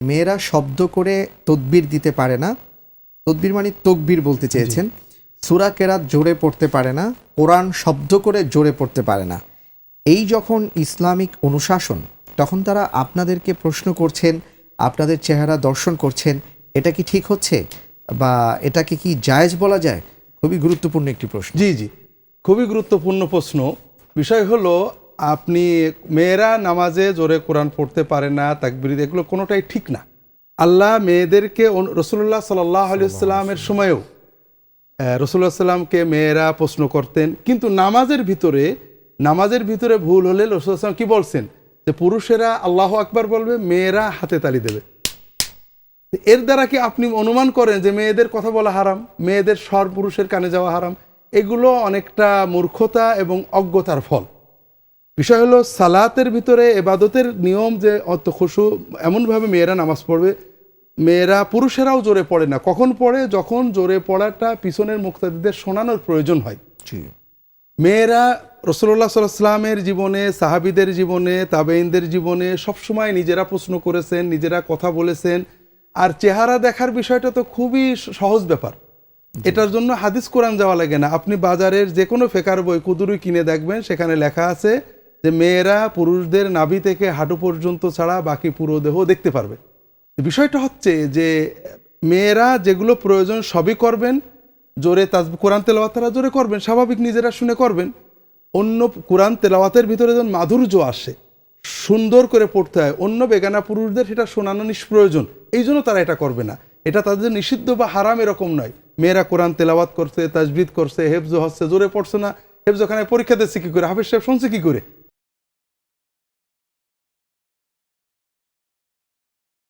মেয়েরা শব্দ করে তদবির দিতে পারে না, তদবির মানে তকবির বলতে চেয়েছেন। সূরা কেরাত জোরে পড়তে পারে না, কোরআন শব্দ করে জোরে পড়তে পারে না। এই যখন ইসলামিক অনুশাসন, তখন তারা আপনাদেরকে প্রশ্ন করছেন, আপনাদের চেহারা দর্শন করছেন, এটা কি ঠিক হচ্ছে বা এটাকে কি জায়েজ বলা যায়? খুবই গুরুত্বপূর্ণ একটি প্রশ্ন। জি জি, খুবই গুরুত্বপূর্ণ প্রশ্ন। বিষয় হলো, আপনি মেয়েরা নামাজে জোরে কোরআন পড়তে পারে না, তাকবীর, এগুলো কোনোটাই ঠিক না। আল্লাহ মেয়েদেরকে, রাসূলুল্লাহ সাল্লাল্লাহু আলাইহি ওয়াসাল্লামের সময়েও রাসূলুল্লাহ সাল্লামকে মেয়েরা প্রশ্ন করতেন, কিন্তু নামাজের ভিতরে ভুল হলে রাসূলুল্লাহ সাল্লাম কি বলছেন, যে পুরুষেরা আল্লাহু আকবার বলবে, মেয়েরা হাতে তালি দেবে। এর দ্বারা কি আপনি অনুমান করেন যে মেয়েদের কথা বলা হারাম, মেয়েদের স্বর পুরুষের কানে যাওয়া হারাম? এগুলো অনেকটা মূর্খতা এবং অজ্ঞতার ফল। বিষয় হলো, সালাতের ভিতরে ইবাদতের নিয়ম যে অত খুশু, এমনভাবে মেয়েরা নামাজ পড়বে। মেয়েরা, পুরুষেরাও জোরে পড়ে না। কখন পড়ে? যখন জোরে পড়াটা পিছনের মুক্তাদিদের শোনানোর প্রয়োজন হয়। মেয়েরা রাসূলুল্লাহ সাল্লাল্লাহু আলাইহি ওয়াসাল্লামের জীবনে, সাহাবীদের জীবনে, তাবেঈনদের জীবনে সবসময় নিজেরা প্রশ্ন করেছেন, নিজেরা কথা বলেছেন। আর চেহারা দেখার বিষয়টা তো খুবই সহজ ব্যাপার। এটার জন্য হাদিস কোরআন যাওয়া লাগে না। আপনি বাজারের যে কোনো ফেকার বই কুদুরি কিনে দেখবেন, সেখানে লেখা আছে যে মেয়েরা পুরুষদের নাভি থেকে হাঁটু পর্যন্ত ছাড়া বাকি পুরো দেহ দেখতে পারবে। বিষয়টা হচ্ছে যে মেয়েরা যেগুলো প্রয়োজন সবই করবেন, জোরে কোরআন তেলাওয়াত তারা জোরে করবেন, স্বাভাবিক নিজেরা শুনে করবেন। অন্য কোরআন তেলাওয়াতের ভিতরে যখন মাধুর্য আসে, সুন্দর করে পড়তে হয়, অন্য বেগানা পুরুষদের সেটা শোনানো নিষ্প্রয়োজন, এই জন্য তারা এটা করবে না। এটা তাদের নিষিদ্ধ বা হারাম এরকম নয়। মেয়েরা কোরআন তেলাওয়াত করছে, তাজবিদ করছে, হেফজ হচ্ছে, জোরে পড়ছে না। হেফজখানে পরীক্ষা দিচ্ছে কী করে? হাফেজ সাহেব শুনছে কী করে?